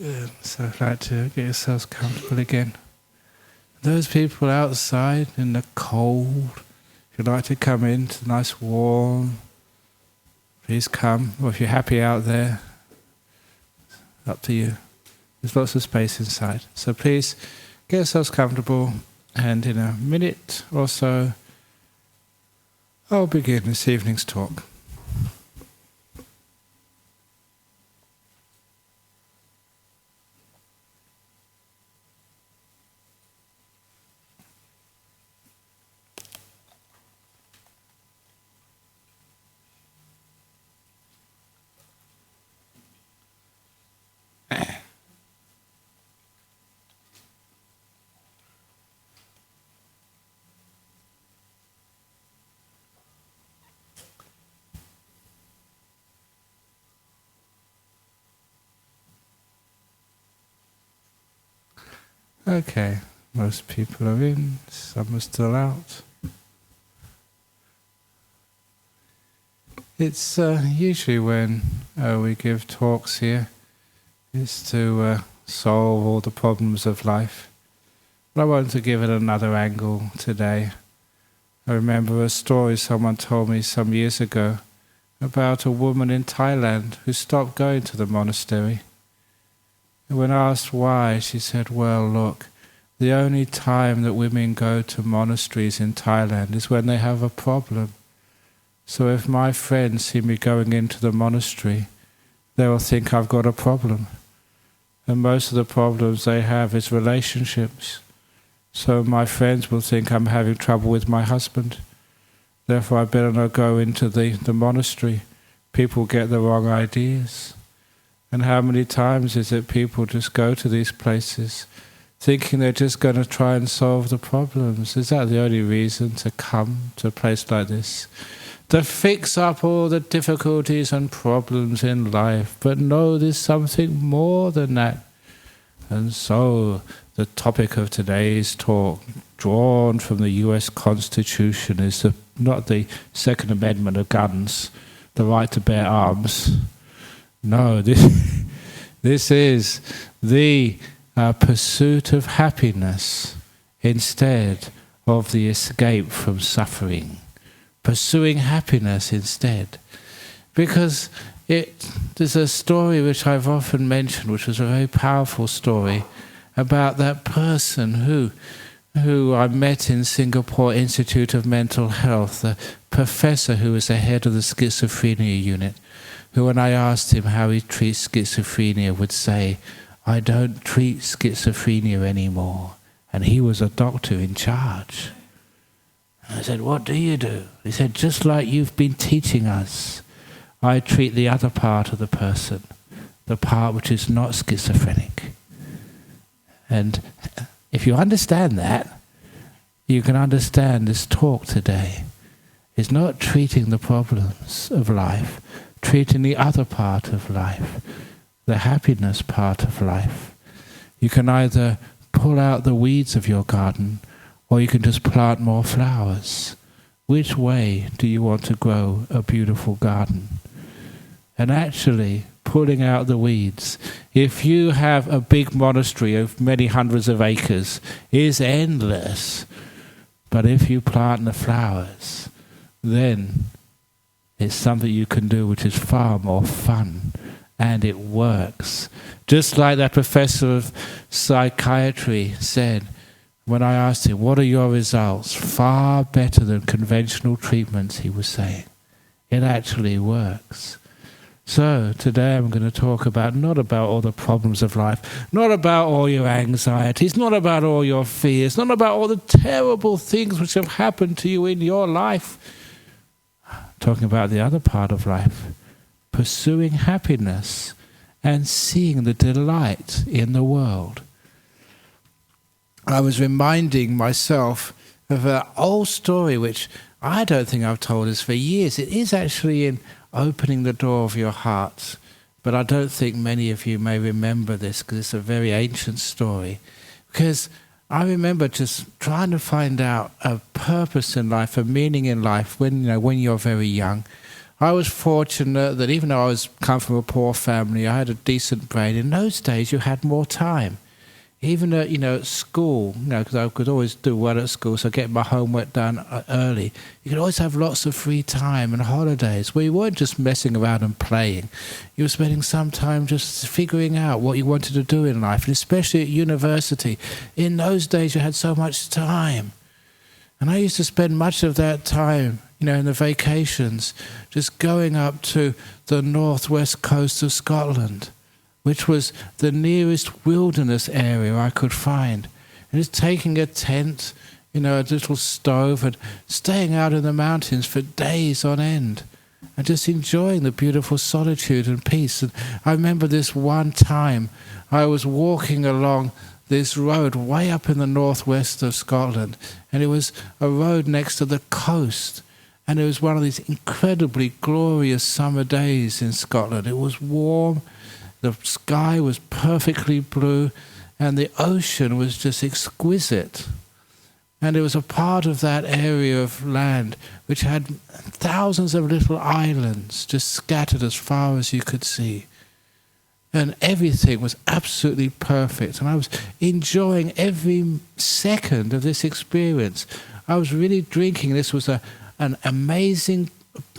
Good. So I'd like to get yourselves comfortable again. Those people outside in the cold, if you'd like to come into nice warm, please come. Or if you're happy out there, up to you. There's lots of space inside. So please get yourselves comfortable, and in a minute or so, I'll begin this evening's talk. Okay, most people are in, some are still out. It's usually when we give talks here, is to solve all the problems of life. But I want to give it another angle today. I remember a story someone told me some years ago about a woman in Thailand who stopped going to the monastery. And when asked why, she said, well, look, the only time that women go to monasteries in Thailand is when they have a problem. So if my friends see me going into the monastery, they will think I've got a problem. And most of the problems they have is relationships. So my friends will think I'm having trouble with my husband. Therefore I better not go into the monastery. People get the wrong ideas. And how many times is it people just go to these places thinking they're just going to try and solve the problems? Is that the only reason to come to a place like this? To fix up all the difficulties and problems in life. But no, there's something more than that. And so the topic of today's talk, drawn from the US Constitution, is not the Second Amendment of guns, the right to bear arms. No, this is the pursuit of happiness instead of the escape from suffering. Pursuing happiness instead. Because there's a story which I've often mentioned, which was a very powerful story, about that person who I met in Singapore Institute of Mental Health, the professor who was the head of the schizophrenia unit, who when I asked him how he treats schizophrenia would say, I don't treat schizophrenia anymore. And he was a doctor in charge. And I said, what do you do? He said, just like you've been teaching us, I treat the other part of the person, the part which is not schizophrenic. And if you understand that, you can understand this talk today is not treating the problems of life, treating the other part of life, the happiness part of life. You can either pull out the weeds of your garden, or you can just plant more flowers. Which way do you want to grow a beautiful garden? And actually, pulling out the weeds, if you have a big monastery of many hundreds of acres, is endless. But if you plant the flowers, then it's something you can do which is far more fun, and it works. Just like that professor of psychiatry said, when I asked him, what are your results? Far better than conventional treatments, he was saying. It actually works. So today I'm going to talk about, not about all the problems of life, not about all your anxieties, not about all your fears, not about all the terrible things which have happened to you in your life. Talking about the other part of life, pursuing happiness and seeing the delight in the world. I was reminding myself of an old story which I don't think I've told us for years. It is actually in Opening the Door of Your Heart, but I don't think many of you may remember this because it's a very ancient story. Because I remember just trying to find out a purpose in life, a meaning in life when you're very young. I was fortunate that even though I come from a poor family, I had a decent brain. In those days, you had more time. Even at school, because I could always do well at school, so get my homework done early. You could always have lots of free time and holidays where you weren't just messing around and playing. You were spending some time just figuring out what you wanted to do in life, and especially at university. In those days, you had so much time. And I used to spend much of that time, in the vacations, just going up to the northwest coast of Scotland, which was the nearest wilderness area I could find. And just taking a tent, a little stove, and staying out in the mountains for days on end, and just enjoying the beautiful solitude and peace. And I remember this one time I was walking along this road way up in the northwest of Scotland, and it was a road next to the coast, and it was one of these incredibly glorious summer days in Scotland. It was warm, the sky was perfectly blue, and the ocean was just exquisite. And it was a part of that area of land which had thousands of little islands just scattered as far as you could see. And everything was absolutely perfect. And I was enjoying every second of this experience. I was really drinking. This was an amazing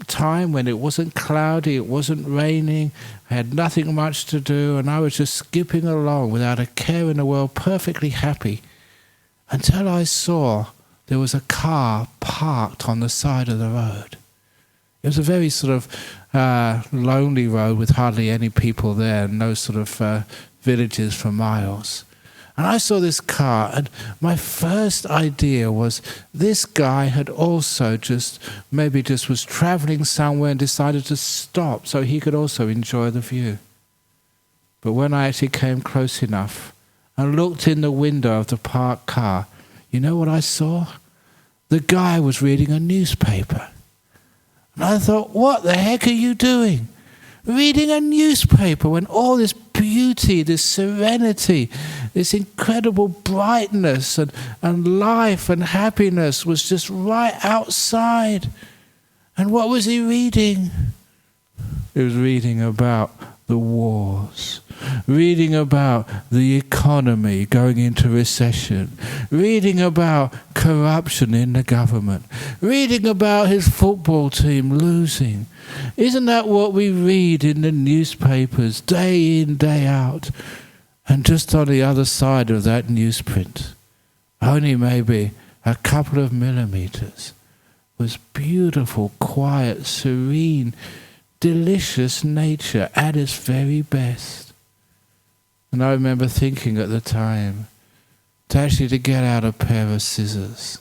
time when it wasn't cloudy, it wasn't raining, I had nothing much to do, and I was just skipping along without a care in the world, perfectly happy, until I saw there was a car parked on the side of the road. It was a very sort of lonely road with hardly any people there, and no sort of villages for miles. And I saw this car, and my first idea was this guy had also maybe was traveling somewhere and decided to stop so he could also enjoy the view. But when I actually came close enough and looked in the window of the parked car, you know what I saw? The guy was reading a newspaper. And I thought, what the heck are you doing? Reading a newspaper when all this beauty, this serenity, this incredible brightness and life and happiness was just right outside. And what was he reading? He was reading about the wars, reading about the economy going into recession, reading about corruption in the government, reading about his football team losing. Isn't that what we read in the newspapers day in, day out? And just on the other side of that newsprint, only maybe a couple of millimeters, was beautiful, quiet, serene, delicious nature at its very best. And I remember thinking at the time to get out a pair of scissors,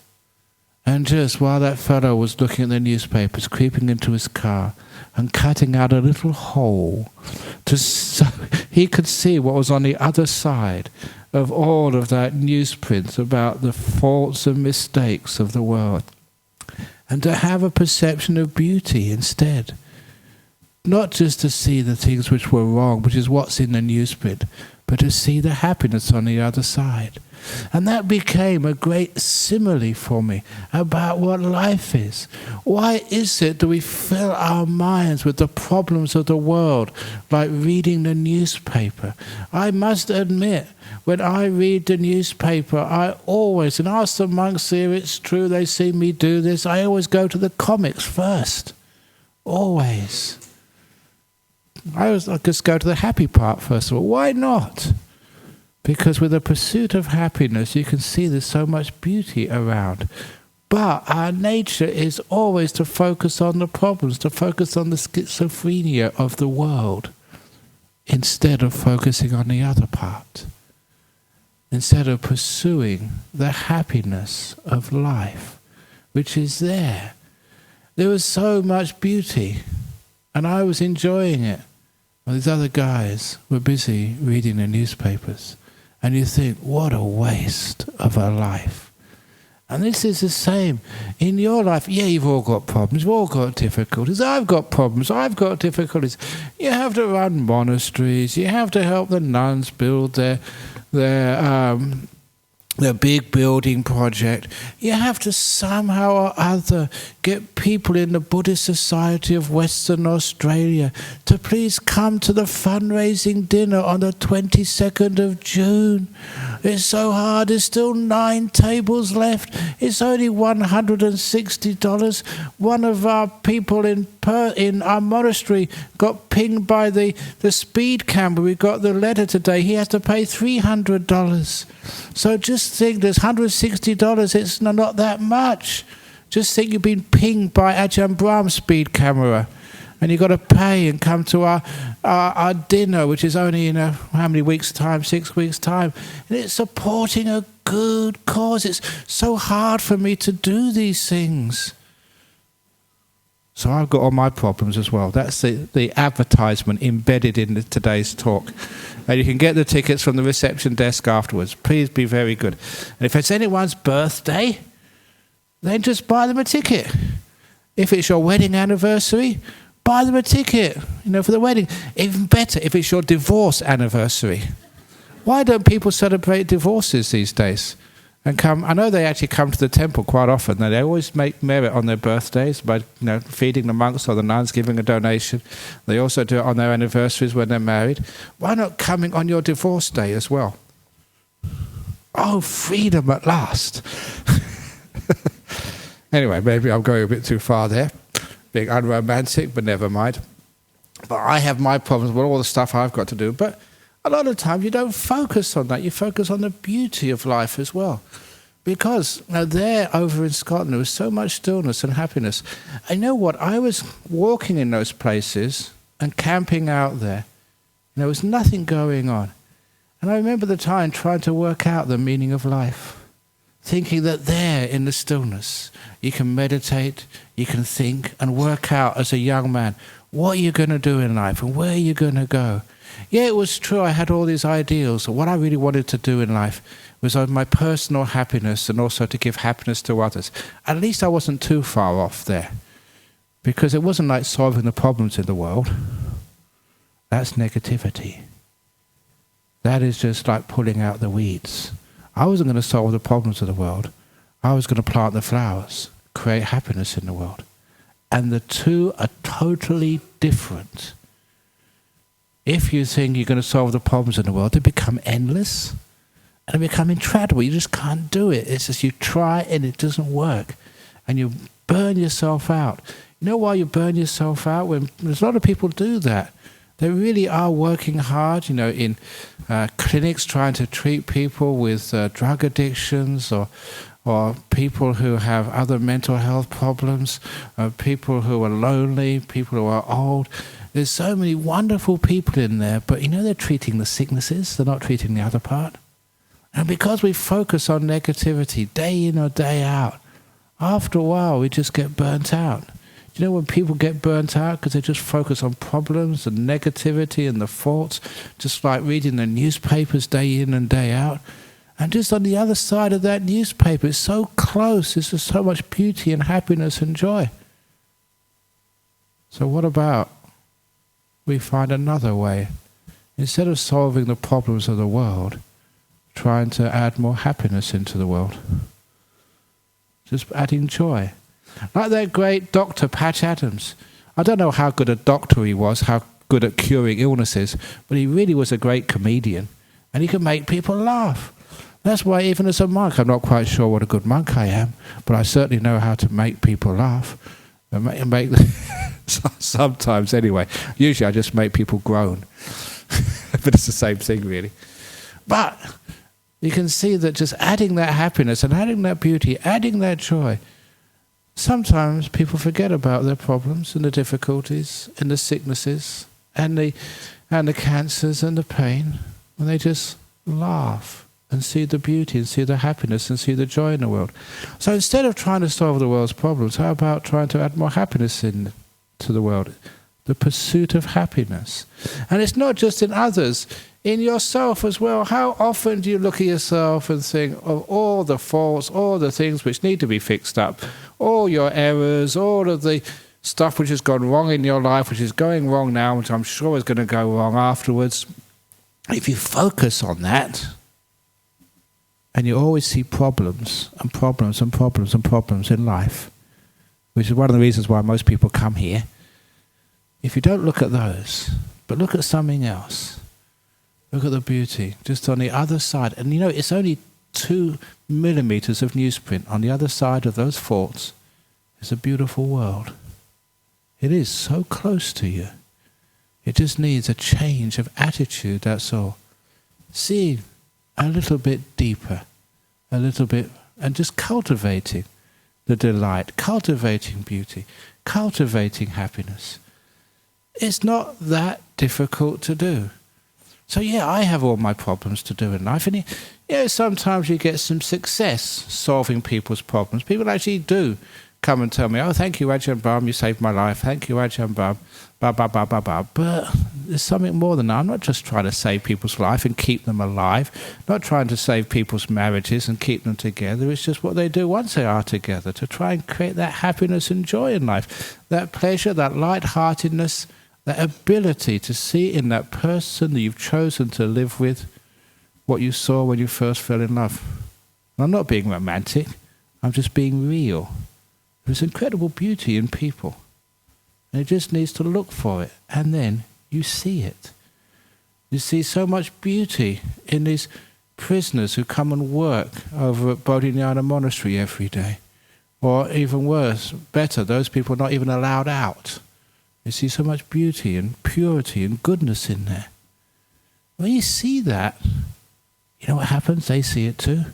and just while that fellow was looking at the newspapers, creeping into his car and cutting out a little hole so he could see what was on the other side of all of that newsprint about the faults and mistakes of the world, and to have a perception of beauty instead. Not just to see the things which were wrong, which is what's in the newsprint, but to see the happiness on the other side. And that became a great simile for me about what life is. Why is it that we fill our minds with the problems of the world, like reading the newspaper? I must admit, when I read the newspaper, I always, and ask the monks here, it's true, they see me do this, I always go to the comics first. Always. I just go to the happy part first of all. Why not? Because with the pursuit of happiness, you can see there's so much beauty around. But our nature is always to focus on the problems, to focus on the schizophrenia of the world, instead of focusing on the other part. Instead of pursuing the happiness of life, which is there. There was so much beauty, and I was enjoying it. Well, these other guys were busy reading the newspapers. And you think, what a waste of a life. And this is the same in your life. Yeah, you've all got problems. We've all got difficulties. I've got problems. I've got difficulties. You have to run monasteries. You have to help the nuns build their the big building project. You have to somehow or other get people in the Buddhist Society of Western Australia to please come to the fundraising dinner on the 22nd of June. It's so hard. There's still 9 tables left. It's only $160. One of our people in our monastery got pinged by the speed camera. We got the letter today. He has to pay $300. So just think, there's $160. It's not that much. Just think you've been pinged by Ajahn Brahm's speed camera, and you've got to pay and come to our dinner, which is only in how many weeks' time? 6 weeks' time. And it's supporting a good cause. It's so hard for me to do these things. So I've got all my problems as well. That's the advertisement embedded in today's talk. And you can get the tickets from the reception desk afterwards. Please be very good. And if it's anyone's birthday, then just buy them a ticket. If it's your wedding anniversary, buy them a ticket, for the wedding. Even better, if it's your divorce anniversary. Why don't people celebrate divorces these days? And come, I know they actually come to the temple quite often. They always make merit on their birthdays by feeding the monks or the nuns, giving a donation. They also do it on their anniversaries when they're married. Why not coming on your divorce day as well? Oh, freedom at last. Anyway, maybe I'm going a bit too far there, being unromantic, but never mind. But I have my problems with all the stuff I've got to do. But a lot of times you don't focus on that. You focus on the beauty of life as well. Because there over in Scotland, there was so much stillness and happiness. I know what? I was walking in those places and camping out there. There was nothing going on. And I remember the time trying to work out the meaning of life. Thinking that there in the stillness, you can meditate, you can think and work out as a young man what you're going to do in life and where you're going to go. Yeah, it was true, I had all these ideals. What I really wanted to do in life was on my personal happiness and also to give happiness to others. At least I wasn't too far off there. Because it wasn't like solving the problems in the world. That's negativity. That is just like pulling out the weeds. I wasn't going to solve the problems of the world. I was going to plant the flowers, create happiness in the world. And the two are totally different. If you think you're going to solve the problems in the world, they become endless and they become intractable. You just can't do it. It's just you try and it doesn't work. And you burn yourself out. You know why you burn yourself out? When there's a lot of people do that. They really are working hard, in clinics trying to treat people with drug addictions or people who have other mental health problems, people who are lonely, people who are old. There's so many wonderful people in there, but they're treating the sicknesses, they're not treating the other part. And because we focus on negativity day in or day out, after a while we just get burnt out. When people get burnt out because they just focus on problems and negativity and the faults, just like reading the newspapers day in and day out. And just on the other side of that newspaper, it's so close, there's just so much beauty and happiness and joy. So what about we find another way? Instead of solving the problems of the world, trying to add more happiness into the world. Just adding joy. Like that great Dr. Patch Adams. I don't know how good a doctor he was, how good at curing illnesses, but he really was a great comedian. And he could make people laugh. That's why even as a monk, I'm not quite sure what a good monk I am, but I certainly know how to make people laugh. Sometimes anyway. Usually I just make people groan. But it's the same thing really. But you can see that just adding that happiness and adding that beauty, adding that joy, sometimes people forget about their problems and the difficulties and the sicknesses and the cancers and the pain, and they just laugh and see the beauty and see the happiness and see the joy in the world. So instead of trying to solve the world's problems, how about trying to add more happiness into the world? The pursuit of happiness. And it's not just in others, in yourself as well. How often do you look at yourself and think of all the faults, all the things which need to be fixed up, all your errors, all of the stuff which has gone wrong in your life, which is going wrong now, which I'm sure is going to go wrong afterwards. If you focus on that, and you always see problems and problems and problems and problems in life, which is one of the reasons why most people come here. If you don't look at those, but look at something else, look at the beauty just on the other side, and it's only 2 millimeters of newsprint. On the other side of those faults is a beautiful world. It is so close to you. It just needs a change of attitude, that's all. See a little bit deeper, a little bit, and just cultivating the delight, cultivating beauty, cultivating happiness. It's not that difficult to do. So I have all my problems to do in life, and sometimes you get some success solving people's problems. People actually do come and tell me, "Oh, thank you, Ajahn Brahm, you saved my life. Thank you, Ajahn Brahm, blah, blah, blah, blah, blah." But there's something more than that. I'm not just trying to save people's life and keep them alive, not trying to save people's marriages and keep them together. It's just what they do once they are together, to try and create that happiness and joy in life, that pleasure, that lightheartedness, that ability to see in that person that you've chosen to live with what you saw when you first fell in love. And I'm not being romantic, I'm just being real. There's incredible beauty in people. And it just needs to look for it, and then you see it. You see so much beauty in these prisoners who come and work over at Bodhinyana Monastery every day. Or even worse, better, those people are not even allowed out. You see so much beauty and purity and goodness in there. When you see that, you know what happens? They see it too.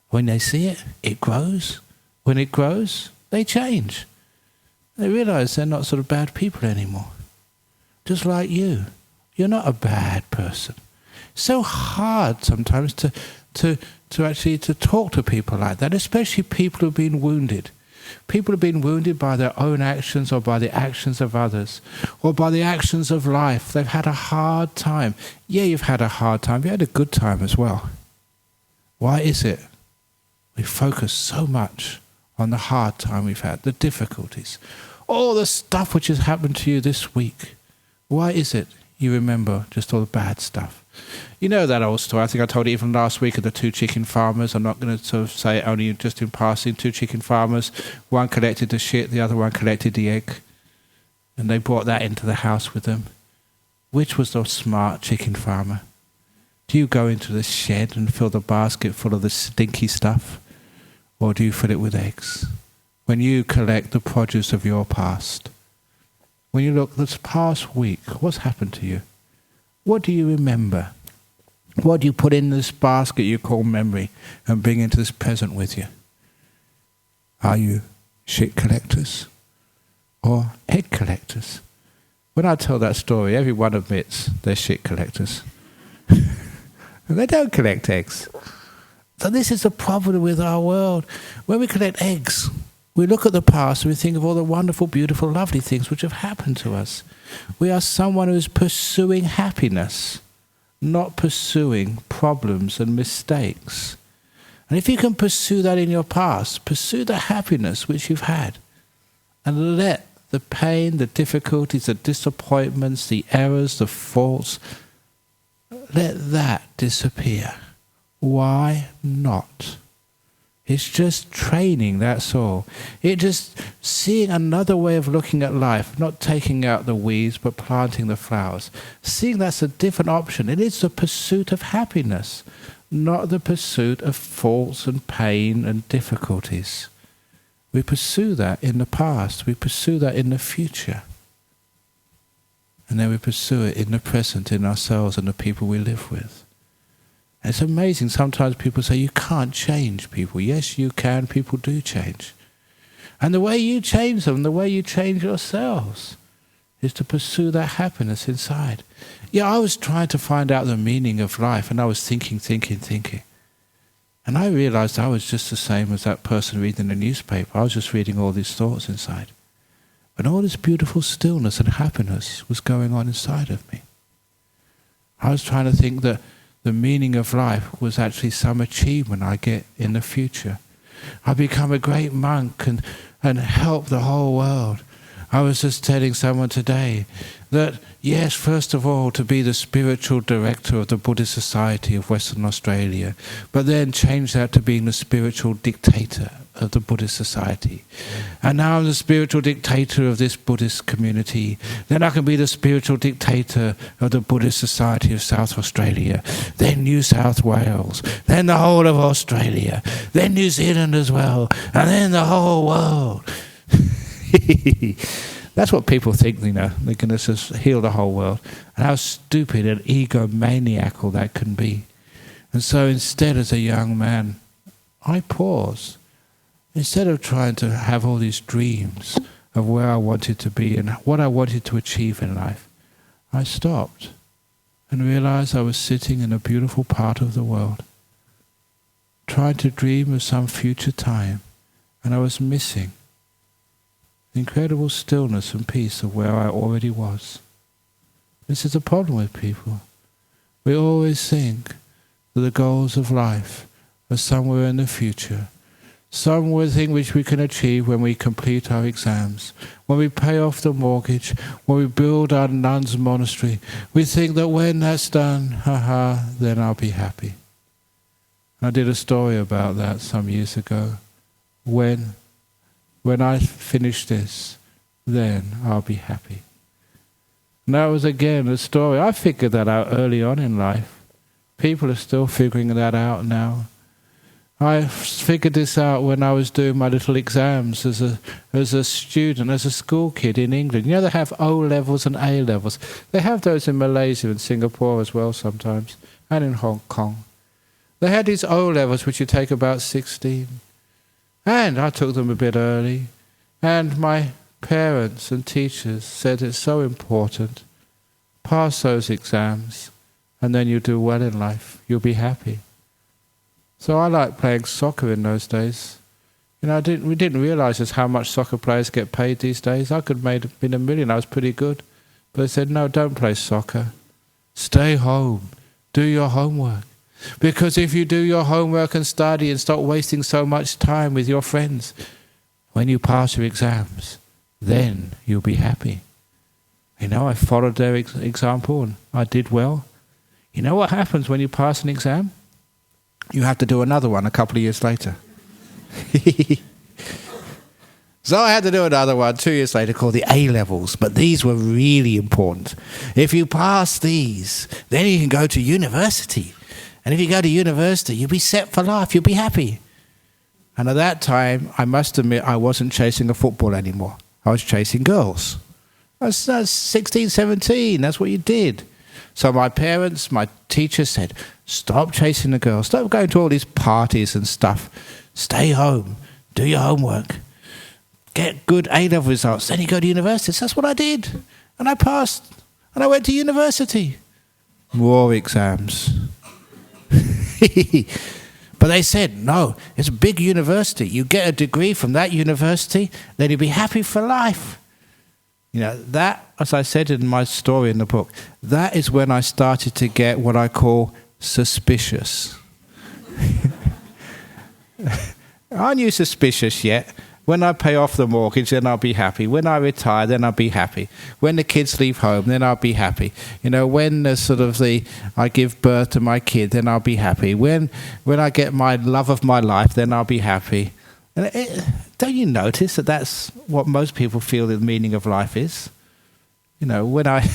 When they see it, it grows. When it grows, they change. They realize they're not sort of bad people anymore. Just like you. You're not a bad person. It's so hard sometimes to actually talk to people like that, especially people who've been wounded. People have been wounded by their own actions or by the actions of others or by the actions of life. They've had a hard time. Yeah, you've had a hard time. You had a good time as well. Why is it we focus so much on the hard time we've had, the difficulties, all the stuff which has happened to you this week? Why is it you remember just all the bad stuff? You know that old story, I think I told it even last week, of the 2 chicken farmers. I'm not going to sort of say it only just in passing. 2 chicken farmers, one collected the shit, the other one collected the egg. And they brought that into the house with them. Which was the smart chicken farmer? Do you go into the shed and fill the basket full of the stinky stuff? Or do you fill it with eggs? When you collect the produce of your past, when you look this past week, what's happened to you? What do you remember? What do you put in this basket you call memory and bring into this present with you? Are you shit collectors or egg collectors? When I tell that story, everyone admits they're shit collectors. They don't collect eggs. So this is the problem with our world. When we collect eggs, we look at the past and we think of all the wonderful, beautiful, lovely things which have happened to us. We are someone who is pursuing happiness, not pursuing problems and mistakes. And if you can pursue that in your past, pursue the happiness which you've had, and let the pain, the difficulties, the disappointments, the errors, the faults, let that disappear. Why not? It's just training, that's all. It's just seeing another way of looking at life, not taking out the weeds, but planting the flowers. Seeing that's a different option. It is the pursuit of happiness, not the pursuit of faults and pain and difficulties. We pursue that in the past, we pursue that in the future. And then we pursue it in the present, in ourselves and the people we live with. It's amazing. Sometimes people say, you can't change people. Yes, you can. People do change. And the way you change them, the way you change yourselves, is to pursue that happiness inside. Yeah, I was trying to find out the meaning of life, and I was thinking. And I realized I was just the same as that person reading the newspaper. I was just reading all these thoughts inside. And all this beautiful stillness and happiness was going on inside of me. I was trying to think that the meaning of life was actually some achievement I get in the future. I become a great monk and help the whole world. I was just telling someone today that, yes, first of all, to be the spiritual director of the Buddhist Society of Western Australia, but then change that to being the spiritual dictator of the Buddhist Society. And now I'm the spiritual dictator of this Buddhist community. Then I can be the spiritual dictator of the Buddhist Society of South Australia, then New South Wales, then the whole of Australia, then New Zealand as well, and then the whole world. That's what people think, you know, they're going to just heal the whole world. And how stupid and egomaniacal that can be. And so instead, as a young man, I paused. Instead of trying to have all these dreams of where I wanted to be and what I wanted to achieve in life, I stopped and realized I was sitting in a beautiful part of the world, trying to dream of some future time, and I was missing the incredible stillness and peace of where I already was. This is a problem with people. We always think that the goals of life are somewhere in the future, something which we can achieve when we complete our exams, when we pay off the mortgage, when we build our nuns' monastery. We think that when that's done, then I'll be happy. I did a story about that some years ago. When I finish this, then I'll be happy. And that was again a story. I figured that out early on in life. People are still figuring that out now. I figured this out when I was doing my little exams as a student, as a school kid in England. You know, they have O-levels and A-levels. They have those in Malaysia and Singapore as well sometimes, and in Hong Kong. They had these O-levels which you take about 16. And I took them a bit early. And my parents and teachers said it's so important. Pass those exams, and then you'll do well in life. You'll be happy. So I liked playing soccer in those days. You know, we didn't realise just how much soccer players get paid these days. I could have been $1 million. I was pretty good. But they said, no, don't play soccer. Stay home. Do your homework. Because if you do your homework and study and stop wasting so much time with your friends, when you pass your exams, then you'll be happy. You know, I followed their example and I did well. You know what happens when you pass an exam? You have to do another one a couple of years later. So I had to do another one 2 years later called the A-levels, but these were really important. If you pass these, then you can go to university. And if you go to university, you'll be set for life, you'll be happy. And at that time, I must admit, I wasn't chasing a football anymore. I was chasing girls. That's 16, 17, that's what you did. So my parents, my teachers said, stop chasing the girls, stop going to all these parties and stuff. Stay home, do your homework, get good A-level results, then you go to university. So that's what I did. And I passed, and I went to university. More exams. But they said, no, it's a big university. You get a degree from that university, then you'll be happy for life. You know, that, as I said in my story in the book, that is when I started to get what I call suspicious. Aren't you suspicious yet? When I pay off the mortgage, then I'll be happy. When I retire, then I'll be happy. When the kids leave home, then I'll be happy. You know, when I give birth to my kid, then I'll be happy. When I get my love of my life, then I'll be happy. And don't you notice that that's what most people feel the meaning of life is? You know, when I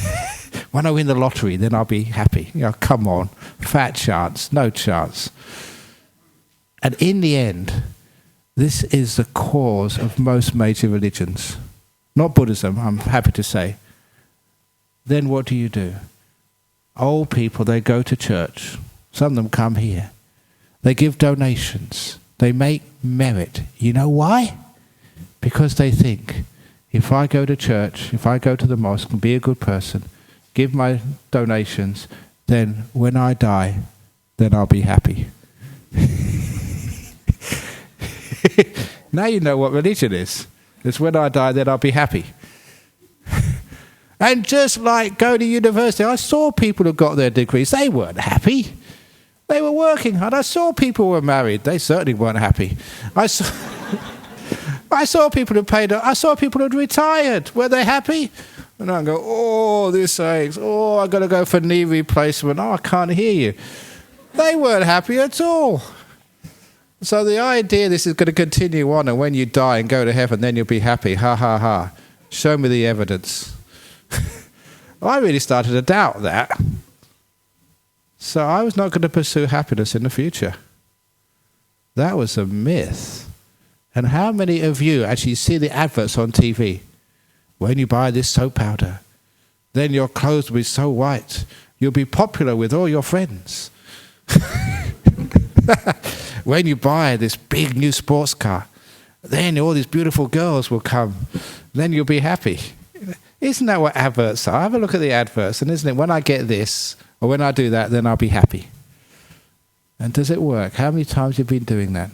win the lottery, then I'll be happy. You know, come on, fat chance, no chance. And in the end, this is the cause of most major religions. Not Buddhism, I'm happy to say. Then what do? Old people, they go to church. Some of them come here. They give donations. They make merit. You know why? Because they think, if I go to church, if I go to the mosque and be a good person, give my donations, then when I die, then I'll be happy. Now you know what religion is. It's when I die, then I'll be happy. And just like going to university, I saw people who got their degrees. They weren't happy. They were working hard. I saw people who were married. They certainly weren't happy. I I saw people who paid. I saw people who'd retired. Were they happy? And I go, oh, this aches. Oh, I got to go for knee replacement. Oh, I can't hear you. They weren't happy at all. So the idea this is going to continue on, and when you die and go to heaven, then you'll be happy. Ha, ha, ha. Show me the evidence. I really started to doubt that. So I was not going to pursue happiness in the future. That was a myth. And how many of you actually see the adverts on TV? When you buy this soap powder, then your clothes will be so white. You'll be popular with all your friends. When you buy this big new sports car, then all these beautiful girls will come. Then you'll be happy. Isn't that what adverts are? Have a look at the adverts, and isn't it, when I get this, or when I do that, then I'll be happy. And does it work? How many times have you been doing that?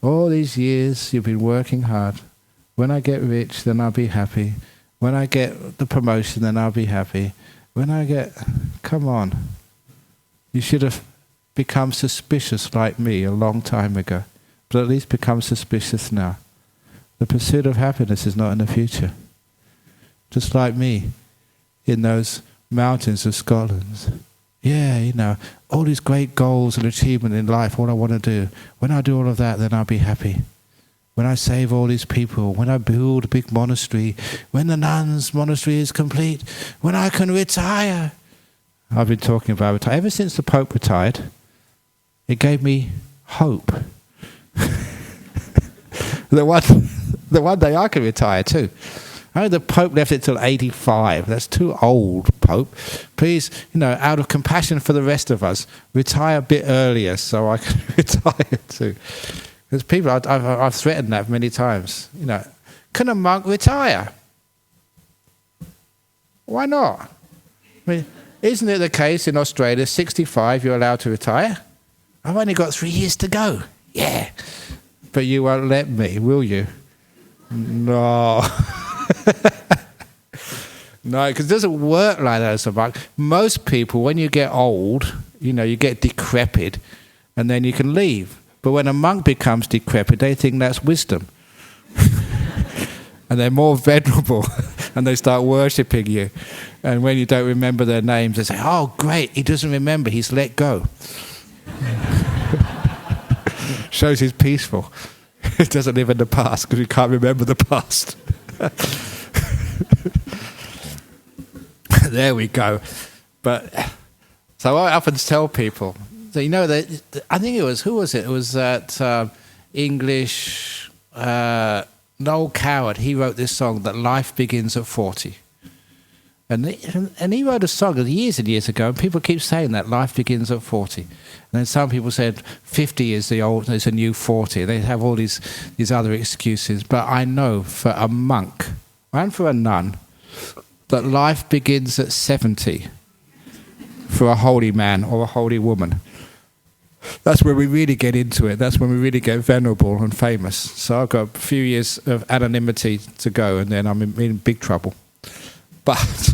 All these years you've been working hard. When I get rich, then I'll be happy. When I get the promotion, then I'll be happy. When I get... Come on. You should have become suspicious like me a long time ago, but at least become suspicious now. The pursuit of happiness is not in the future. Just like me in those mountains of Scotland. Yeah, you know, all these great goals and achievement in life, all I want to do. When I do all of that, then I'll be happy. When I save all these people, when I build a big monastery, when the nuns' monastery is complete, when I can retire. I've been talking about retire. Ever since the Pope retired, it gave me hope. The one day I can retire too. Oh, the Pope left it till 85. That's too old, Pope. Please, out of compassion for the rest of us, retire a bit earlier so I can retire too. Because people, I've threatened that many times. Can a monk retire? Why not? I mean, isn't it the case in Australia, 65 you're allowed to retire? I've only got 3 years to go. Yeah. But you won't let me, will you? No. No, because it doesn't work like that as a monk. Most people, when you get old, you get decrepit, and then you can leave. But when a monk becomes decrepit, they think that's wisdom. And they're more venerable, and they start worshipping you. And when you don't remember their names, they say, oh, great, he doesn't remember, he's let go. Shows he's peaceful. He doesn't live in the past because he can't remember the past. There we go. But so I often tell people, that I think it was, who was it? It was that English Noel Coward. He wrote this song that life begins at 40. And he wrote a song years and years ago, and people keep saying that life begins at 40. And then some people said 50 is it's a new 40. They have all these other excuses. But I know for a monk and for a nun that life begins at 70 for a holy man or a holy woman. That's where we really get into it. That's when we really get venerable and famous. So I've got a few years of anonymity to go, and then I'm in big trouble. But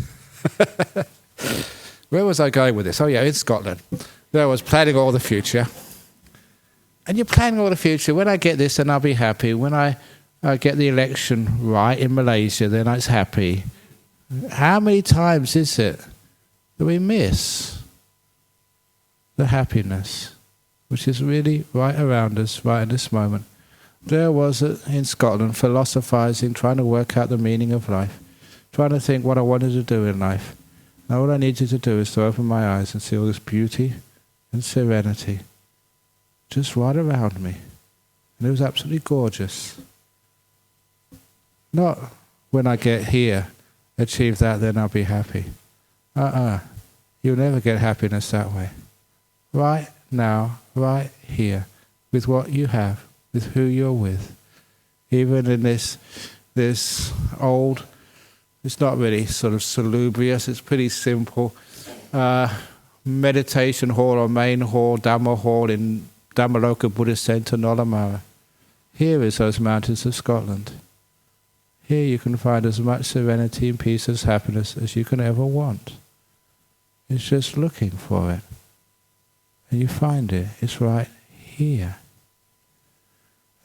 where was I going with this? Oh yeah, in Scotland. There I was planning all the future. And you're planning all the future. When I get this, then I'll be happy. When I get the election right in Malaysia, then I'm happy. How many times is it that we miss the happiness, which is really right around us, right in this moment? There was in Scotland, philosophizing, trying to work out the meaning of life, trying to think what I wanted to do in life. Now all I need you to do is to open my eyes and see all this beauty and serenity just right around me. And it was absolutely gorgeous. Not when I get here, achieve that, then I'll be happy. You'll never get happiness that way. Right now, right here, with what you have, with who you're with. Even in this old, it's not really sort of salubrious, it's pretty simple. Meditation hall or main hall, Dhamma hall in Dhammaloka Buddhist Centre, Nollamara. Here is those mountains of Scotland. Here you can find as much serenity and peace as happiness as you can ever want. It's just looking for it. And you find it. It's right here.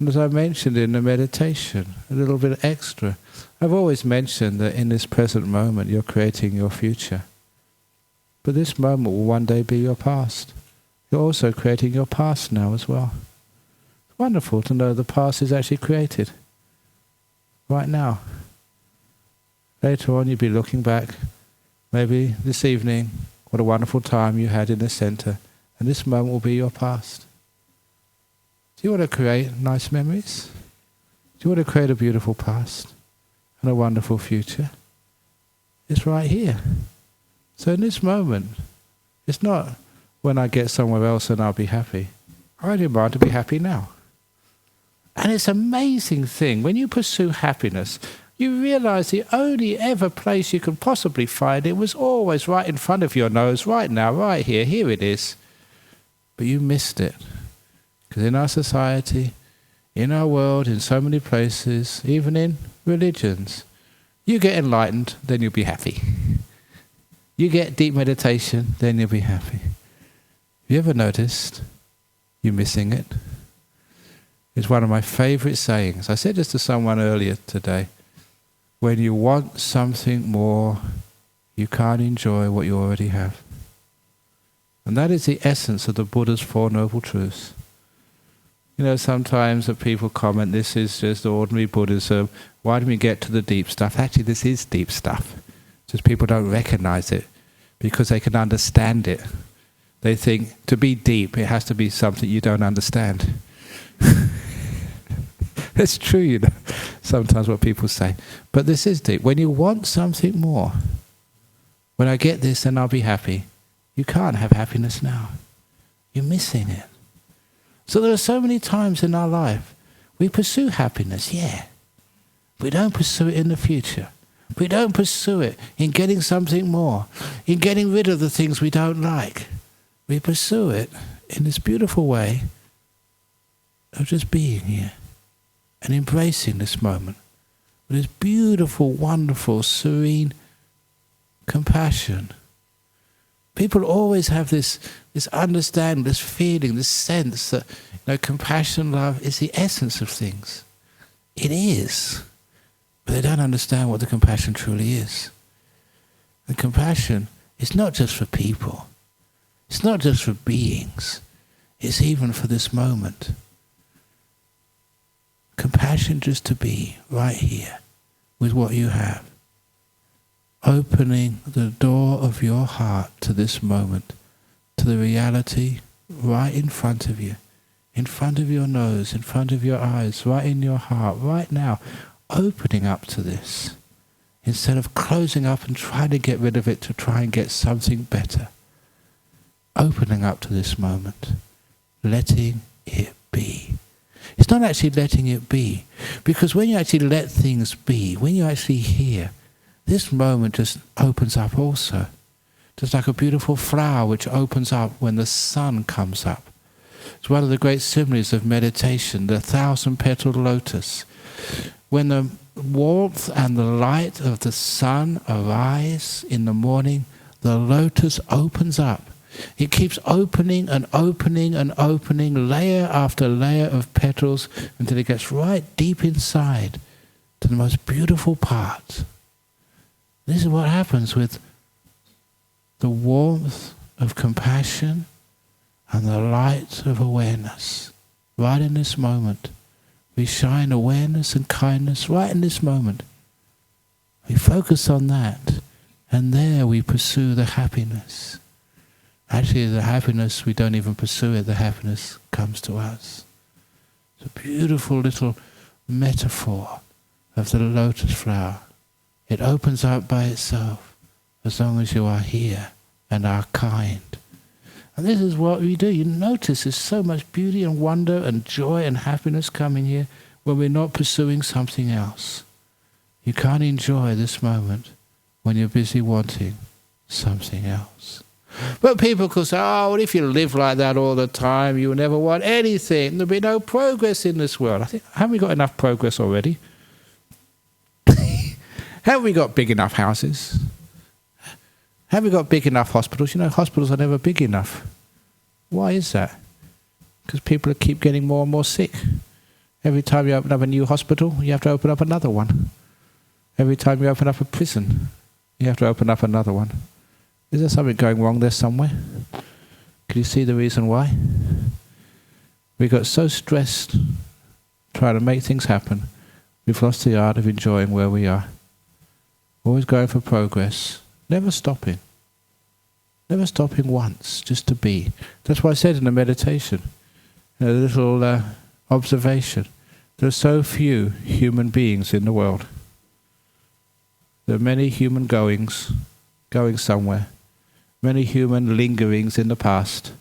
And as I mentioned in the meditation, a little bit extra, I've always mentioned that in this present moment you're creating your future. But this moment will one day be your past. You're also creating your past now as well. It's wonderful to know the past is actually created right now. Later on you'll be looking back, maybe this evening, what a wonderful time you had in the center, and this moment will be your past. Do you want to create nice memories? Do you want to create a beautiful past and a wonderful future? It's right here. So in this moment, it's not when I get somewhere else and I'll be happy. I demand to be happy now. And it's an amazing thing. When you pursue happiness, you realize the only ever place you can possibly find it was always right in front of your nose, right now, right here. Here it is. But you missed it. Because in our society, in our world, in so many places, even in religions, you get enlightened, then you'll be happy. You get deep meditation, then you'll be happy. Have you ever noticed you're missing it? It's one of my favorite sayings. I said this to someone earlier today. When you want something more, you can't enjoy what you already have. And that is the essence of the Buddha's Four Noble Truths. You know, sometimes people comment, this is just ordinary Buddhism. Why don't we get to the deep stuff? Actually, this is deep stuff. Just people don't recognize it because they can understand it. They think to be deep, it has to be something you don't understand. It's true, you know, sometimes what people say. But this is deep. When you want something more, when I get this, then I'll be happy. You can't have happiness now. You're missing it. So there are so many times in our life we pursue happiness, yeah. We don't pursue it in the future. We don't pursue it in getting something more, in getting rid of the things we don't like. We pursue it in this beautiful way of just being here and embracing this moment with this beautiful, wonderful, serene compassion. People always have this understanding, this feeling, this sense that compassion, love is the essence of things. It is. But they don't understand what the compassion truly is. And compassion is not just for people. It's not just for beings. It's even for this moment. Compassion just to be right here with what you have. Opening the door of your heart to this moment, to the reality right in front of you, in front of your nose, in front of your eyes, right in your heart, right now. Opening up to this, instead of closing up and trying to get rid of it to try and get something better. Opening up to this moment, letting it be. It's not actually letting it be, because when you actually let things be, when you actually hear, this moment just opens up also. Just like a beautiful flower which opens up when the sun comes up. It's one of the great similes of meditation, the 1,000-petaled lotus. When the warmth and the light of the sun arise in the morning, the lotus opens up. It keeps opening and opening and opening, layer after layer of petals, until it gets right deep inside to the most beautiful part. This is what happens with the warmth of compassion and the light of awareness. Right in this moment, we shine awareness and kindness right in this moment. We focus on that, and there we pursue the happiness. Actually, the happiness, we don't even pursue it, the happiness comes to us. It's a beautiful little metaphor of the lotus flower. It opens up by itself as long as you are here and are kind. And this is what we do. You notice there's so much beauty and wonder and joy and happiness coming here when we're not pursuing something else. You can't enjoy this moment when you're busy wanting something else. But people could say, oh, well, if you live like that all the time, you'll never want anything. There'll be no progress in this world. I think, haven't we got enough progress already? Haven't we got big enough houses? Have we got big enough hospitals? You know, hospitals are never big enough. Why is that? Because people keep getting more and more sick. Every time you open up a new hospital, you have to open up another one. Every time you open up a prison, you have to open up another one. Is there something going wrong there somewhere? Can you see the reason why? We got so stressed trying to make things happen, we've lost the art of enjoying where we are. Always going for progress, never stopping. Never stopping once, just to be. That's what I said in the meditation. A little observation. There are so few human beings in the world. There are many human goings, going somewhere. Many human lingerings in the past.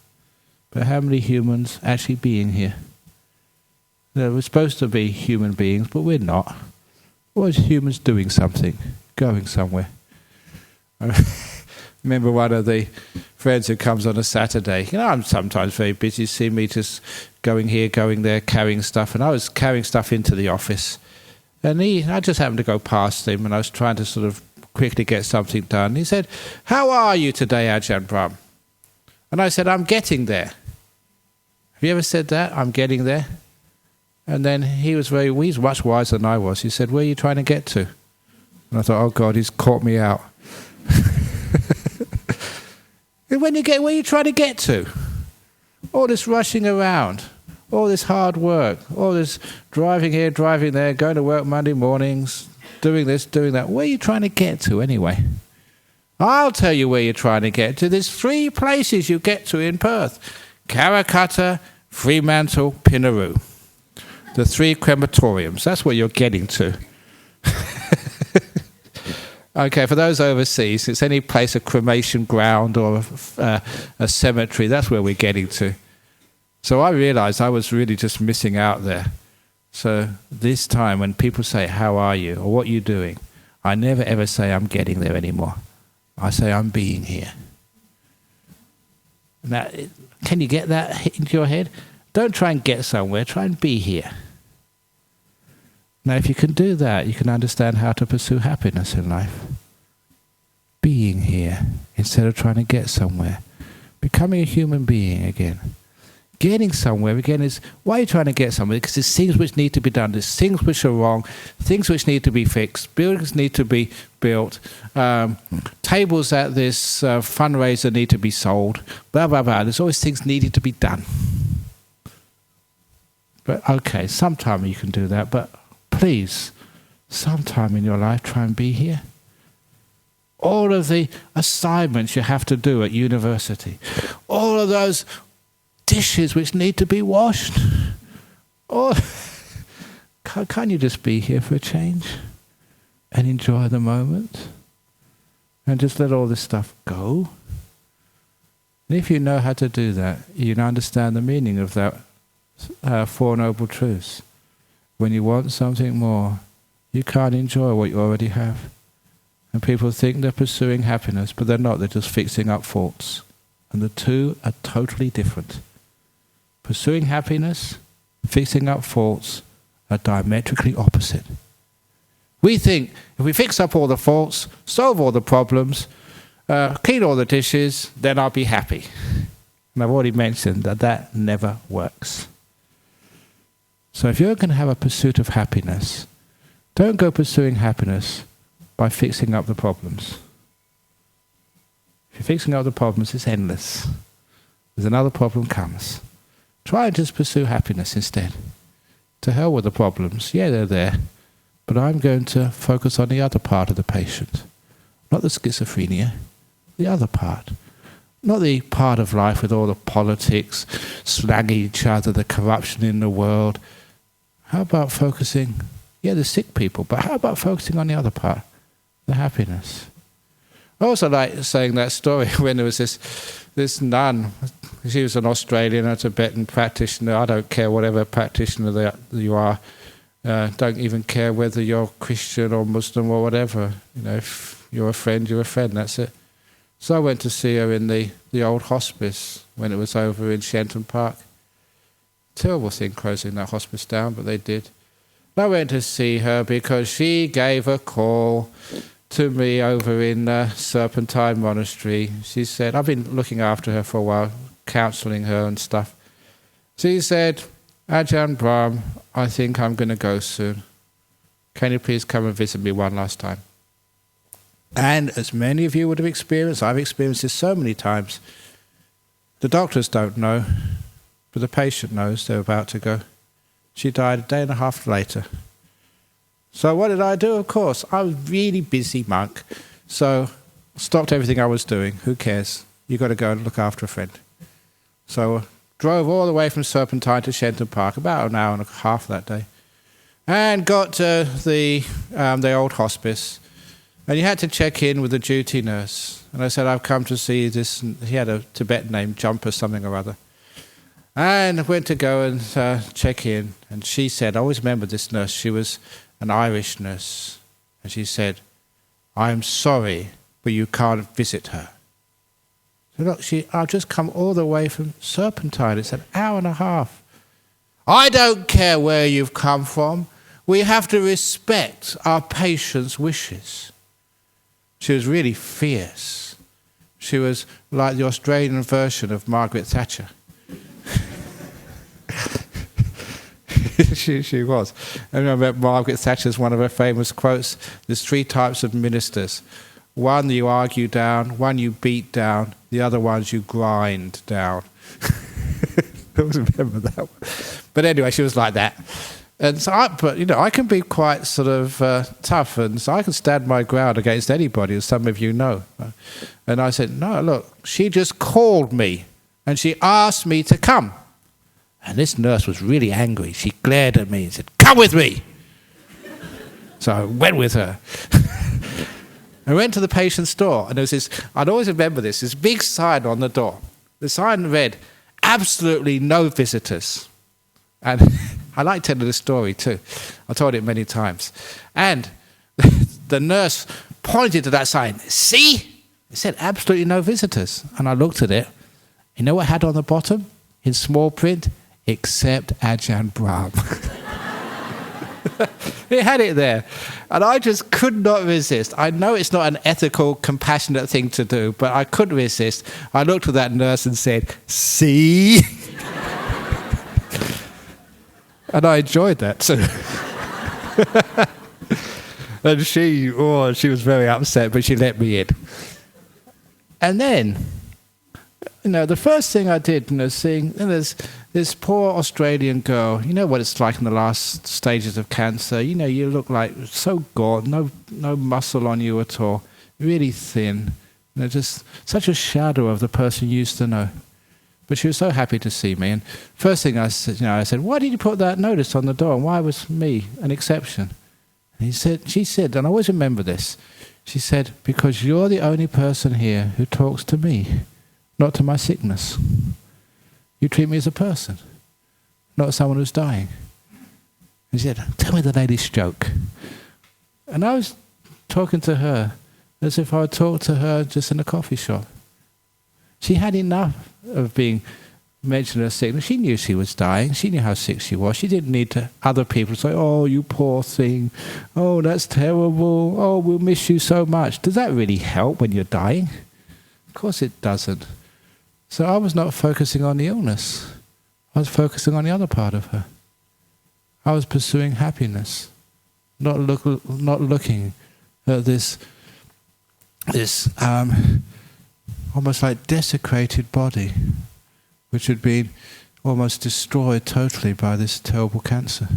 But how many humans actually being here? We're supposed to be human beings, but we're not. We're always humans doing something, going somewhere. I remember one of the friends who comes on a Saturday. I'm sometimes very busy, see me just going here, going there, carrying stuff. And I was carrying stuff into the office. And I just happened to go past him, and I was trying to sort of quickly get something done. He said, "How are you today, Ajahn Brahm?" And I said, "I'm getting there." Have you ever said that? I'm getting there? And then he's much wiser than I was. He said, "Where are you trying to get to?" And I thought, oh God, he's caught me out. Where are you trying to get to? All this rushing around, all this hard work, all this driving here, driving there, going to work Monday mornings, doing this, doing that. Where are you trying to get to anyway? I'll tell you where you're trying to get to. There's 3 places you get to in Perth. Karrakatta, Fremantle, Pinnaroo. The 3 crematoriums. That's where you're getting to. Okay, for those overseas, it's any place, a cremation ground or a cemetery. That's where we're getting to. So I realized I was really just missing out there. So this time when people say, "How are you?" or "What are you doing?" I never ever say I'm getting there anymore. I say I'm being here. Now, can you get that into your head? Don't try and get somewhere. Try and be here. Now, if you can do that, you can understand how to pursue happiness in life. Being here instead of trying to get somewhere. Becoming a human being again. Getting somewhere again is, why are you trying to get somewhere? Because there's things which need to be done. There's things which are wrong. Things which need to be fixed. Buildings need to be built. Tables at this fundraiser need to be sold. Blah, blah, blah. There's always things needed to be done. But okay, sometime you can do that. But please, sometime in your life, try and be here. All of the assignments you have to do at university. All of those dishes which need to be washed. Or can't you just be here for a change and enjoy the moment and just let all this stuff go? And if you know how to do that, you can understand the meaning of that 4 Noble Truths. When you want something more, you can't enjoy what you already have. And people think they're pursuing happiness, but they're not. They're just fixing up faults. And the two are totally different. Pursuing happiness, fixing up faults are diametrically opposite. We think if we fix up all the faults, solve all the problems, clean all the dishes, then I'll be happy. And I've already mentioned that that never works. So if you're going to have a pursuit of happiness, don't go pursuing happiness by fixing up the problems. If you're fixing up the problems, it's endless. There's another problem comes. Try and just pursue happiness instead. To hell with the problems. Yeah, they're there. But I'm going to focus on the other part of the patient. Not the schizophrenia. The other part. Not the part of life with all the politics, slagging each other, the corruption in the world. How about focusing, the sick people, but how about focusing on the other part? The happiness. I also like saying that story when there was this nun. She was an Australian, a Tibetan practitioner. I don't care whatever practitioner that you are. Don't even care whether you're Christian or Muslim or whatever. If you're a friend, you're a friend. That's it. So I went to see her in the old hospice when it was over in Shenton Park. Terrible thing closing that hospice down, but they did. I went to see her because she gave a call to me over in Serpentine Monastery. She said, I've been looking after her for a while, counselling her and stuff. She said, Ajahn Brahm, I think I'm going to go soon. Can you please come and visit me one last time? And as many of you would have experienced, I've experienced this so many times, the doctors don't know, but the patient knows they're about to go. She died a day and a half later. So what did I do? Of course, I was a really busy monk, so stopped everything I was doing. Who cares? You've got to go and look after a friend. So drove all the way from Serpentine to Shenton Park, about an hour and a half that day, and got to the old hospice. And you had to check in with the duty nurse. And I said, I've come to see this. And he had a Tibetan name, Jumper something or other. And I went to go and check in. And she said, I always remember this nurse. She was an Irish nurse. And she said, I'm sorry, but you can't visit her. So look, I've just come all the way from Serpentine. It's an hour and a half. I don't care where you've come from. We have to respect our patient's wishes. She was really fierce. She was like the Australian version of Margaret Thatcher. she was. I remember Margaret Thatcher's one of her famous quotes. There's 3 types of ministers. One you argue down, one you beat down, the other ones you grind down. I always remember that one. But anyway, she was like that. And so, I can be quite sort of tough, and so I can stand my ground against anybody, as some of you know. And I said, no, look, she just called me, and she asked me to come. And this nurse was really angry. She glared at me and said, come with me. So I went with her. I went to the patient's door, and there was this, I'd always remember this big sign on the door. The sign read, absolutely no visitors. And I like telling the story too. I told it many times. And the nurse pointed to that sign. See? It said absolutely no visitors. And I looked at it. You know what it had on the bottom? In small print? Except Ajahn Brahm. It had it there. And I just could not resist. I know it's not an ethical, compassionate thing to do, but I couldn't resist. I looked at that nurse and said, see? And I enjoyed that too. And she was very upset, but she let me in. And then, the first thing I did, seeing there's this poor Australian girl. You know what it's like in the last stages of cancer. You look like so gaunt, no muscle on you at all, really thin. Just such a shadow of the person you used to know. But she was so happy to see me. And first thing I said, why did you put that notice on the door? And why was me an exception? And she said, and I always remember this, she said, because you're the only person here who talks to me, not to my sickness. You treat me as a person, not as someone who's dying. And she said, tell me the latest joke. And I was talking to her as if I would talk to her just in a coffee shop. She had enough of being mentioned as sickness. She knew she was dying. She knew how sick she was. She didn't need other people to say, oh, you poor thing. Oh, that's terrible. Oh, we'll miss you so much. Does that really help when you're dying? Of course it doesn't. So I was not focusing on the illness. I was focusing on the other part of her. I was pursuing happiness, not looking at this almost like desecrated body, which had been almost destroyed totally by this terrible cancer.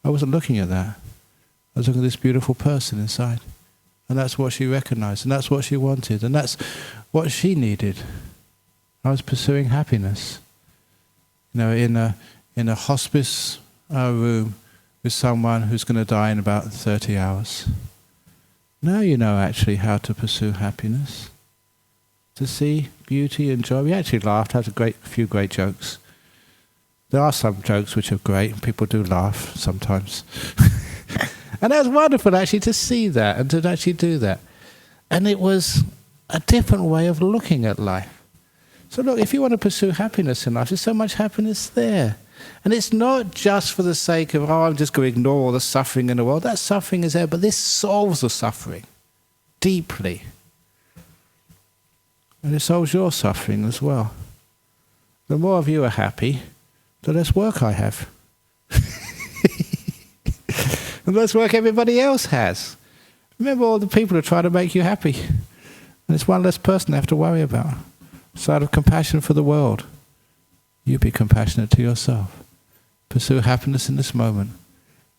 I wasn't looking at that. I was looking at this beautiful person inside. And that's what she recognized, and that's what she wanted, and that's what she needed. I was pursuing happiness. In a hospice room with someone who's going to die in about 30 hours. Now you know actually how to pursue happiness. To see beauty and joy. We actually laughed, had a few great jokes. There are some jokes which are great, and people do laugh sometimes. And that was wonderful actually to see that and to actually do that. And it was a different way of looking at life. So look, if you want to pursue happiness in life, there's so much happiness there. And it's not just for the sake of, I'm just going to ignore all the suffering in the world. That suffering is there, but this solves the suffering deeply. And it solves your suffering as well. The more of you are happy, the less work I have. And that's work everybody else has. Remember all the people who try to make you happy. And it's one less person to have to worry about. So out of compassion for the world, you be compassionate to yourself. Pursue happiness in this moment.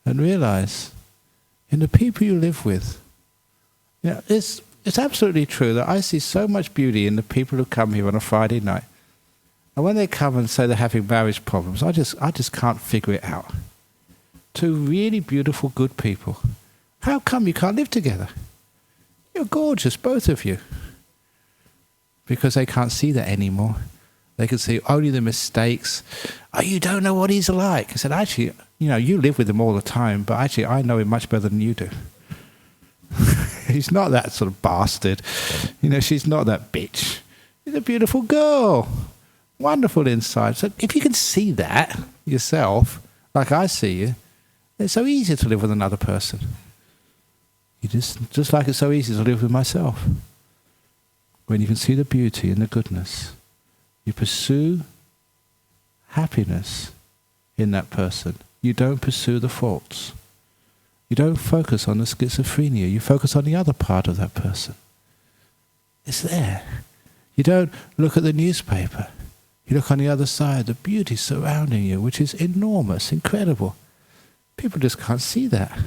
And realize, in the people you live with, it's absolutely true that I see so much beauty in the people who come here on a Friday night. And when they come and say they're having marriage problems, I just can't figure it out. Two really beautiful, good people. How come you can't live together? You're gorgeous, both of you. Because they can't see that anymore. They can see only the mistakes. Oh, you don't know what he's like. I said, actually, you live with him all the time, but actually I know him much better than you do. He's not that sort of bastard. She's not that bitch. She's a beautiful girl. Wonderful inside. So if you can see that yourself, like I see you, it's so easy to live with another person. You just like it's so easy to live with myself. When you can see the beauty and the goodness, you pursue happiness in that person. You don't pursue the faults. You don't focus on the schizophrenia. You focus on the other part of that person. It's there. You don't look at the newspaper. You look on the other side, the beauty surrounding you, which is enormous, incredible. People just can't see that.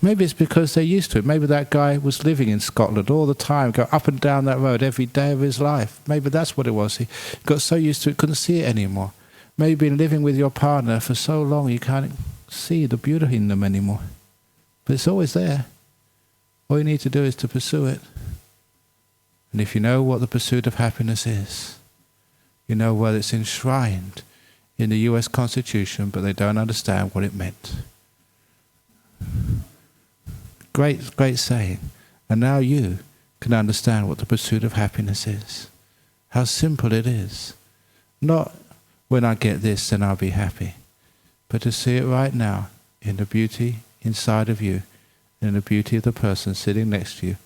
Maybe it's because they're used to it. Maybe that guy was living in Scotland all the time, go up and down that road every day of his life. Maybe that's what it was. He got so used to it, couldn't see it anymore. Maybe been living with your partner for so long, you can't see the beauty in them anymore. But it's always there. All you need to do is to pursue it. And if you know what the pursuit of happiness is, you know where it's enshrined in the US Constitution, but they don't understand what it meant. Great saying. And now you can understand what the pursuit of happiness is. How simple it is. Not when I get this, then I'll be happy. But to see it right now in the beauty inside of you, in the beauty of the person sitting next to you,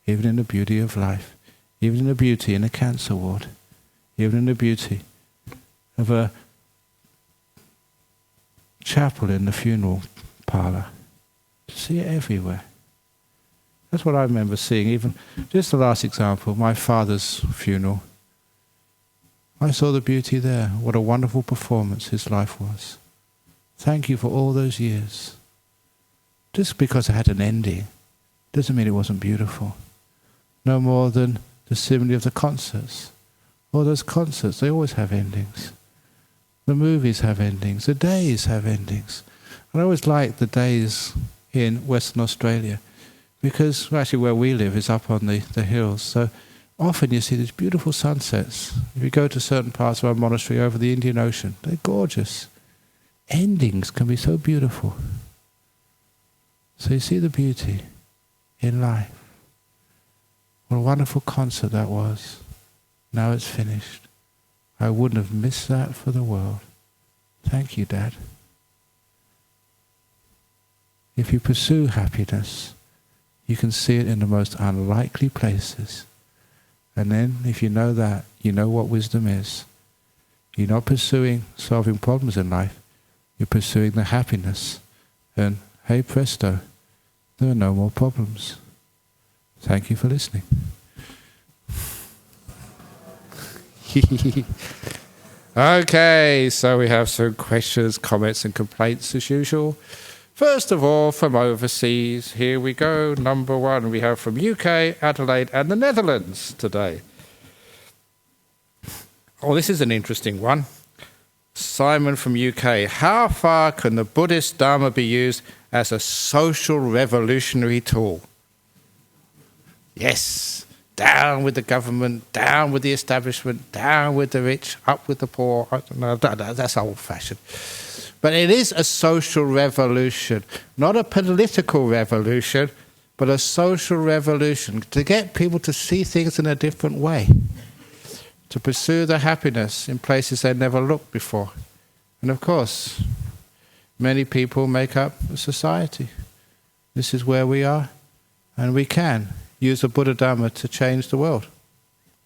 even in the beauty of life, even in the beauty in a cancer ward, even in the beauty of a chapel in the funeral parlour. See it everywhere. That's what I remember seeing. Even just the last example, my father's funeral. I saw the beauty there. What a wonderful performance his life was. Thank you for all those years. Just because it had an ending doesn't mean it wasn't beautiful. No more than the simile of the concerts. All those concerts, they always have endings. The movies have endings. The days have endings. And I always liked the days in Western Australia, because actually where we live is up on the hills. So often you see these beautiful sunsets. If you go to certain parts of our monastery over the Indian Ocean, they're gorgeous. Endings can be so beautiful. So you see the beauty in life. What a wonderful concert that was. Now it's finished. I wouldn't have missed that for the world. Thank you, Dad. If you pursue happiness, you can see it in the most unlikely places. And then, if you know that, you know what wisdom is. You're not pursuing solving problems in life. You're pursuing the happiness. And, hey presto, there are no more problems. Thank you for listening. Okay, so we have some questions, comments and complaints as usual. First of all, from overseas, here we go. Number one, we have from UK, Adelaide and the Netherlands today. Oh, this is an interesting one. Simon from UK. How far can the Buddhist Dharma be used as a social revolutionary tool? Yes. Down with the government, down with the establishment, down with the rich, up with the poor. No, that's old-fashioned. But it is a social revolution, not a political revolution, but a social revolution to get people to see things in a different way, to pursue their happiness in places they never looked before. And of course, many people make up a society. This is where we are, and we can use the Buddha Dharma to change the world.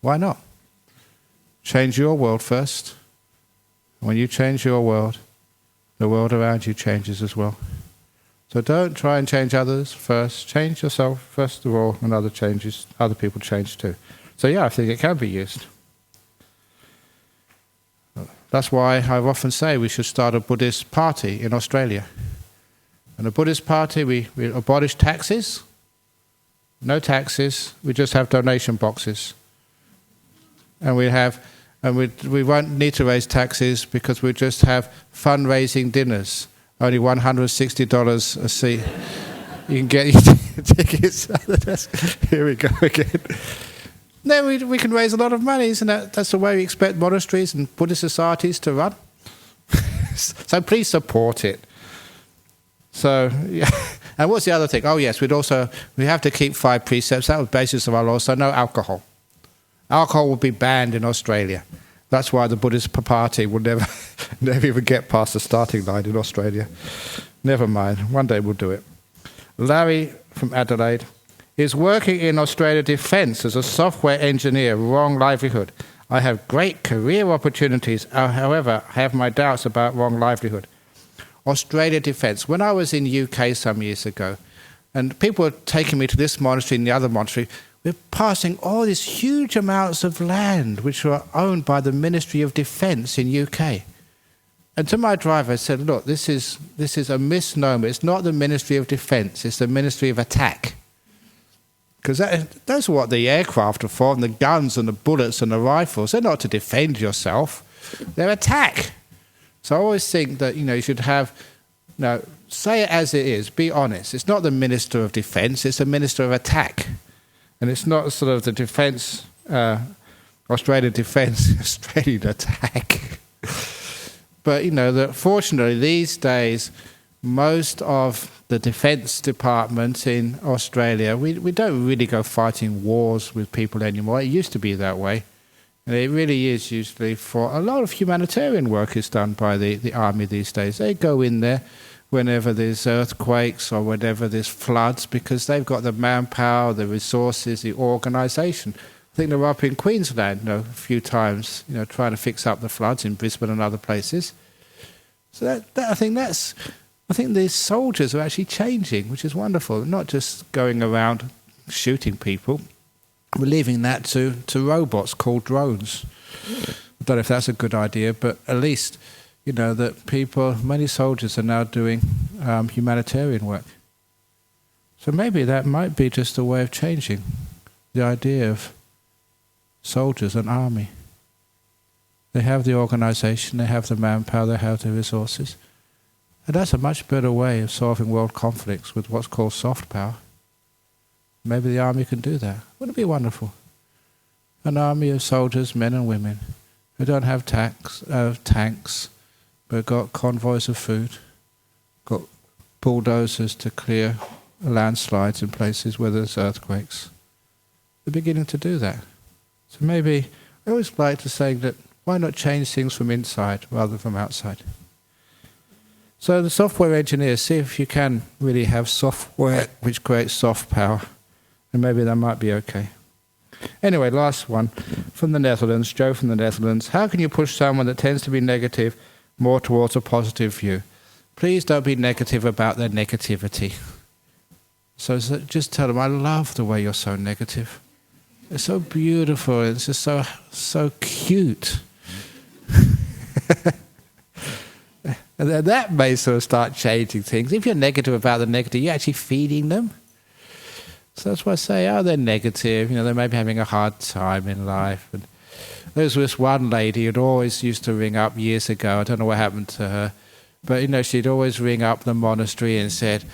Why not? Change your world first. When you change your world, the world around you changes as well. So don't try and change others first. Change yourself first of all, and other people change too. So yeah, I think it can be used. That's why I often say we should start a Buddhist party in Australia. In a Buddhist party, we abolish taxes. No taxes. We just have donation boxes. And we won't need to raise taxes because we just have fundraising dinners. Only $160 a seat. You can get your tickets. Here we go again. Then we can raise a lot of money, and that's the way we expect monasteries and Buddhist societies to run. So please support it. So, yeah. And what's the other thing? Oh yes, we have to keep 5 precepts. That was the basis of our law. So no alcohol. Alcohol will be banned in Australia. That's why the Buddhist party will never even get past the starting line in Australia. Never mind. One day we'll do it. Larry from Adelaide is working in Australia Defence as a software engineer, wrong livelihood. I have great career opportunities, however, I have my doubts about wrong livelihood. Australia Defence. When I was in the UK some years ago, and people were taking me to this monastery and the other monastery, we're passing all these huge amounts of land which were owned by the Ministry of Defence in UK. And to my driver I said, look, this is a misnomer. It's not the Ministry of Defence, it's the Ministry of Attack. Because that's what the aircraft are for, and the guns and the bullets and the rifles. They're not to defend yourself, they're attack. So I always think that, you should have, say it as it is, be honest. It's not the Minister of Defence, it's the Minister of Attack. And it's not sort of the defence, Australian Defence, Australian Attack. But, that fortunately these days, most of the defence departments in Australia, we don't really go fighting wars with people anymore. It used to be that way. And it really is usually for a lot of humanitarian work is done by the army these days. They go in there whenever there's earthquakes or whenever there's floods because they've got the manpower, the resources, the organisation. I think they were up in Queensland a few times, trying to fix up the floods in Brisbane and other places. So I think these soldiers are actually changing, which is wonderful. Not just going around shooting people. We're leaving that to robots called drones. I don't know if that's a good idea, but at least, that many soldiers are now doing humanitarian work. So maybe that might be just a way of changing the idea of soldiers and army. They have the organisation, they have the manpower, they have the resources. And that's a much better way of solving world conflicts with what's called soft power. Maybe the army can do that. Wouldn't it be wonderful? An army of soldiers, men and women, who don't have tanks, but got convoys of food, got bulldozers to clear landslides in places where there's earthquakes. They're beginning to do that. So maybe, I always like to say that why not change things from inside rather than from outside? So the software engineers, see if you can really have software which creates soft power, and maybe that might be okay. Anyway, last one from the Netherlands, Joe from the Netherlands. How can you push someone that tends to be negative more towards a positive view? Please don't be negative about their negativity. So just tell them, I love the way you're so negative. It's so beautiful, it's just so cute. And then that may sort of start changing things. If you're negative about the negative, you're actually feeding them. So that's why I say, they're negative. They may be having a hard time in life. And there was this one lady who'd always used to ring up years ago. I don't know what happened to her. But, she'd always ring up the monastery and said,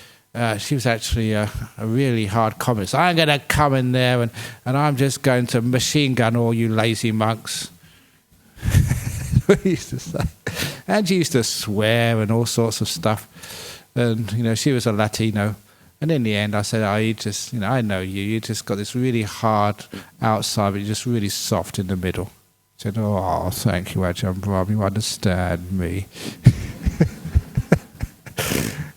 she was actually a really hard communist. I'm going to come in there and I'm just going to machine gun all you lazy monks. We used to say. And she used to swear and all sorts of stuff. And, she was a Latino. And in the end, I said, you just, I know you. You just got this really hard outside, but you're just really soft in the middle. She said, oh, thank you, Ajahn Brahm. You understand me.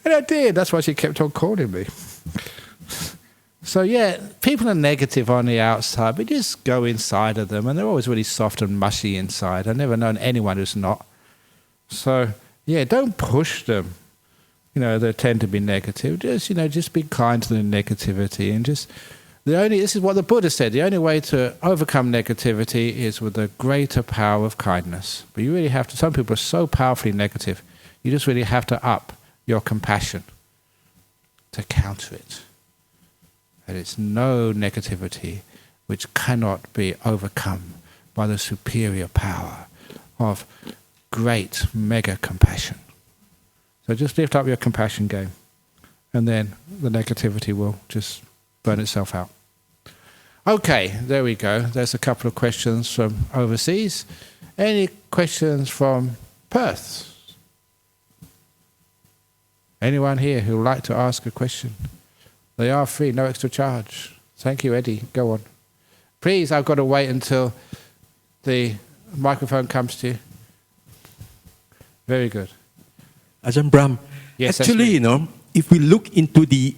And I did. That's why she kept on calling me. So, yeah, people are negative on the outside, but just go inside of them. And they're always really soft and mushy inside. I've never known anyone who's not. So, yeah, don't push them. that tend to be negative. Just be kind to the negativity, and this is what the Buddha said, the only way to overcome negativity is with the greater power of kindness. But you really have to, some people are so powerfully negative, you just really have to up your compassion to counter it. And it's no negativity which cannot be overcome by the superior power of great mega compassion. So just lift up your compassion game, and then the negativity will just burn itself out. Okay, there we go. There's a couple of questions from overseas. Any questions from Perth? Anyone here who would like to ask a question? They are free, no extra charge. Thank you, Eddie. Go on. Please, I've got to wait until the microphone comes to you. Very good. Ajahn Brahm, yes, actually, if we look into the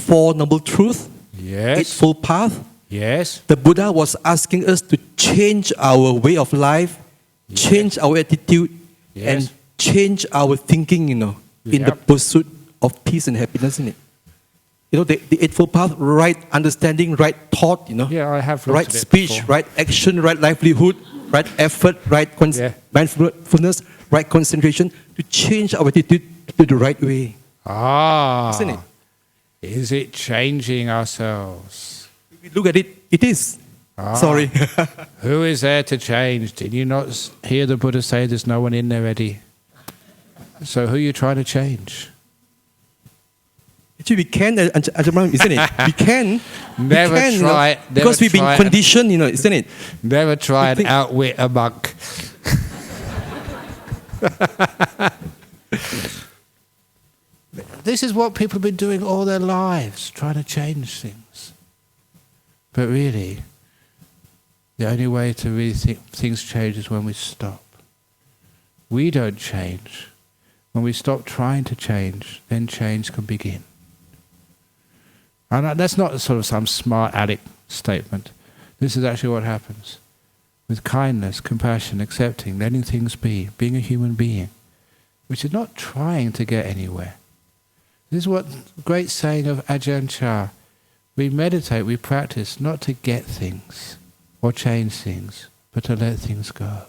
Four Noble Truths, yes, Eightfold Path, yes, the Buddha was asking us to change our way of life, yes, change our attitude, yes, and change our thinking, in the pursuit of peace and happiness, isn't it? The Eightfold Path, right understanding, right thought, Yeah, I have right speech, right action, right livelihood, right effort, right mindfulness, right concentration, to change our attitude to the right way. Isn't it? Is it changing ourselves? If we look at it, it is. Sorry. Who is there to change? Did you not hear the Buddha say there's no one in there, Eddie? So who are you trying to change? Actually, we can, isn't it? We can. Never try. Because we've been conditioned, isn't it? Never try and outwit a monk. This is what people have been doing all their lives, trying to change things. But really, the only way to really think things change is when we stop. We don't change. When we stop trying to change, then change can begin. And that's not sort of some smart aleck statement. This is actually what happens. With kindness, compassion, accepting, letting things be, being a human being, which is not trying to get anywhere. This is what the great saying of Ajahn Chah. We meditate, we practice not to get things or change things, but to let things go.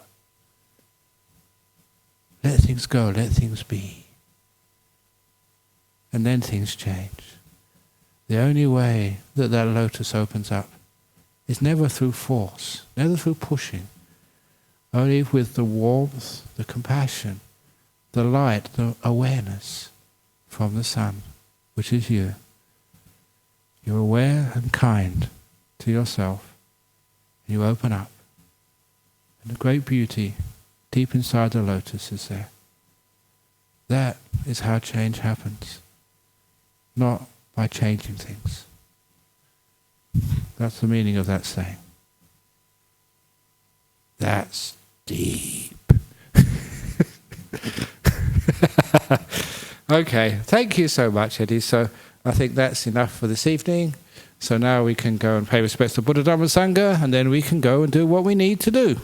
Let things go, let things be. And then things change. The only way that lotus opens up is never through force, never through pushing, only with the warmth, the compassion, the light, the awareness from the sun, which is you. You're aware and kind to yourself. You open up. And the great beauty deep inside the lotus is there. That is how change happens. Not by changing things. That's the meaning of that saying. That's deep. Okay, thank you so much, Eddie. So I think that's enough for this evening. So now we can go and pay respects to Buddha, Dhamma, Sangha, and then we can go and do what we need to do.